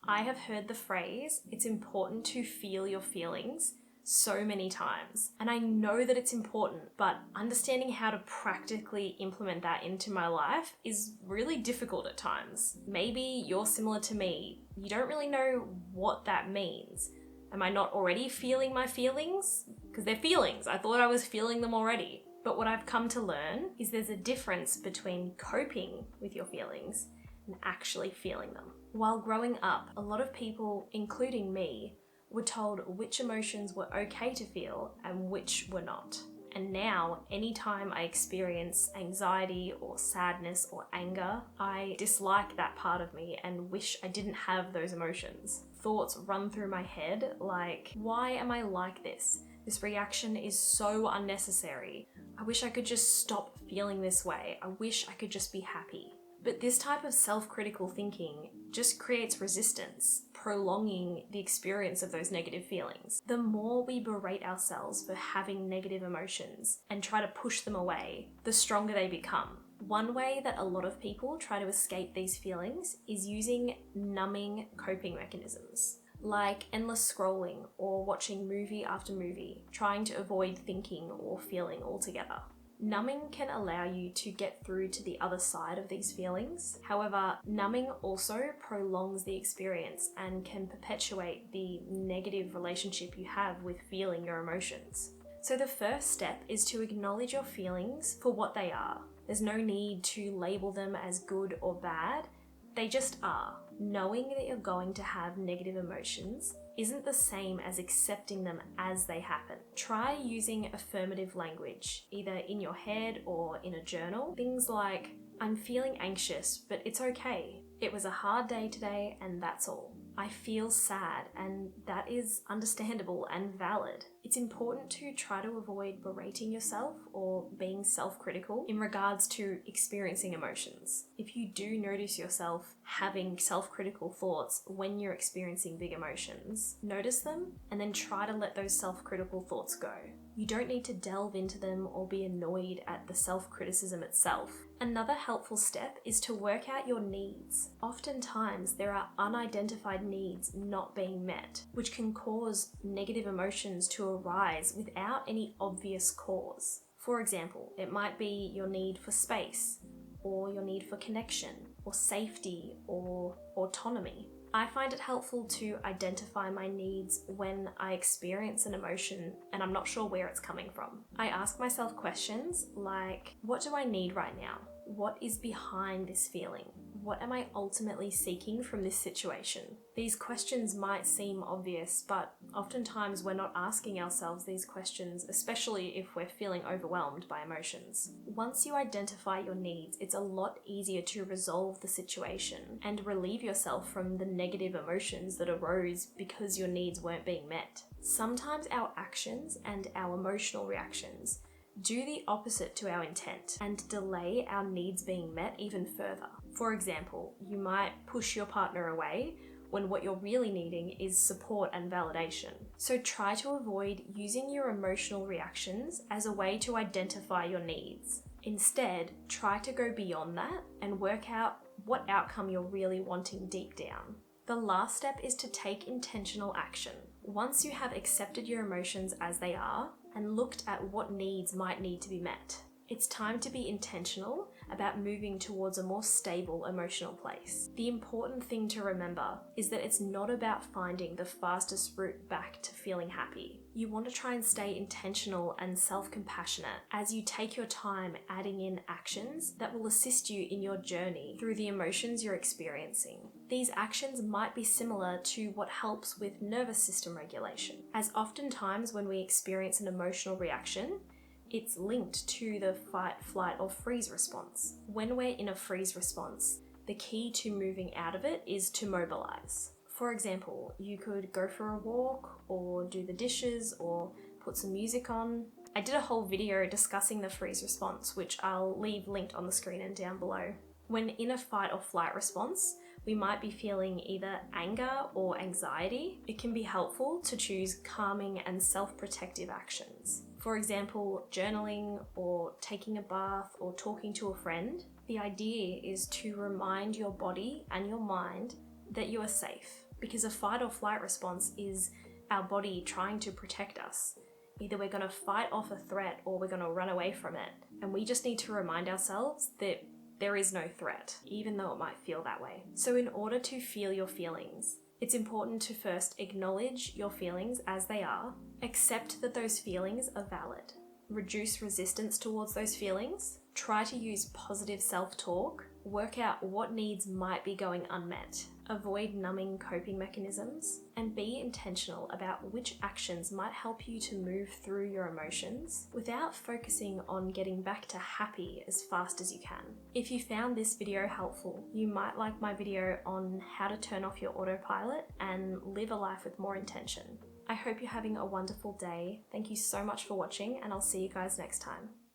I have heard the phrase, it's important to feel your feelings, so many times. And I know that it's important, but understanding how to practically implement that into my life is really difficult at times. Maybe you're similar to me. You don't really know what that means. Am I not already feeling my feelings? Because they're feelings. I thought I was feeling them already. But what I've come to learn is there's a difference between coping with your feelings and actually feeling them. While growing up, a lot of people, including me, were told which emotions were okay to feel and which were not. And now, anytime I experience anxiety or sadness or anger, I dislike that part of me and wish I didn't have those emotions. Thoughts run through my head like, why am I like this? This reaction is so unnecessary. I wish I could just stop feeling this way. I wish I could just be happy. But this type of self-critical thinking just creates resistance, prolonging the experience of those negative feelings. The more we berate ourselves for having negative emotions and try to push them away, the stronger they become. One way that a lot of people try to escape these feelings is using numbing coping mechanisms, like endless scrolling or watching movie after movie, trying to avoid thinking or feeling altogether. Numbing can allow you to get through to the other side of these feelings. However, numbing also prolongs the experience and can perpetuate the negative relationship you have with feeling your emotions. So the first step is to acknowledge your feelings for what they are. There's no need to label them as good or bad. They just are. Knowing that you're going to have negative emotions isn't the same as accepting them as they happen. Try using affirmative language, either in your head or in a journal. Things like, I'm feeling anxious, but it's okay. It was a hard day today and that's all. I feel sad and that is understandable and valid. It's important to try to avoid berating yourself or being self-critical in regards to experiencing emotions. If you do notice yourself having self-critical thoughts when you're experiencing big emotions, notice them and then try to let those self-critical thoughts go. You don't need to delve into them or be annoyed at the self-criticism itself. Another helpful step is to work out your needs. Oftentimes, there are unidentified needs not being met, which can cause negative emotions to arise without any obvious cause. For example, it might be your need for space, or your need for connection, or safety, or autonomy. I find it helpful to identify my needs when I experience an emotion and I'm not sure where it's coming from. I ask myself questions like, what do I need right now? What is behind this feeling? What am I ultimately seeking from this situation? These questions might seem obvious, but oftentimes we're not asking ourselves these questions, especially if we're feeling overwhelmed by emotions. Once you identify your needs, it's a lot easier to resolve the situation and relieve yourself from the negative emotions that arose because your needs weren't being met. Sometimes our actions and our emotional reactions do the opposite to our intent and delay our needs being met even further. For example, you might push your partner away when what you're really needing is support and validation. So try to avoid using your emotional reactions as a way to identify your needs. Instead, try to go beyond that and work out what outcome you're really wanting deep down. The last step is to take intentional action. Once you have accepted your emotions as they are and looked at what needs might need to be met, it's time to be intentional about moving towards a more stable emotional place. The important thing to remember is that it's not about finding the fastest route back to feeling happy. You want to try and stay intentional and self-compassionate as you take your time adding in actions that will assist you in your journey through the emotions you're experiencing. These actions might be similar to what helps with nervous system regulation, as oftentimes when we experience an emotional reaction, it's linked to the fight, flight, or freeze response. When we're in a freeze response, the key to moving out of it is to mobilize. For example, you could go for a walk, or do the dishes, or put some music on. I did a whole video discussing the freeze response, which I'll leave linked on the screen and down below. When in a fight or flight response, we might be feeling either anger or anxiety. It can be helpful to choose calming and self-protective actions. For example, journaling or taking a bath or talking to a friend. The idea is to remind your body and your mind that you are safe. because a fight or flight response is our body trying to protect us. Either we're going to fight off a threat or we're going to run away from it. And we just need to remind ourselves that there is no threat, even though it might feel that way. So in order to feel your feelings, it's important to first acknowledge your feelings as they are, accept that those feelings are valid, reduce resistance towards those feelings, try to use positive self-talk, work out what needs might be going unmet, avoid numbing coping mechanisms, and be intentional about which actions might help you to move through your emotions without focusing on getting back to happy as fast as you can. If you found this video helpful, you might like my video on how to turn off your autopilot and live a life with more intention. I hope you're having a wonderful day. Thank you so much for watching, and I'll see you guys next time.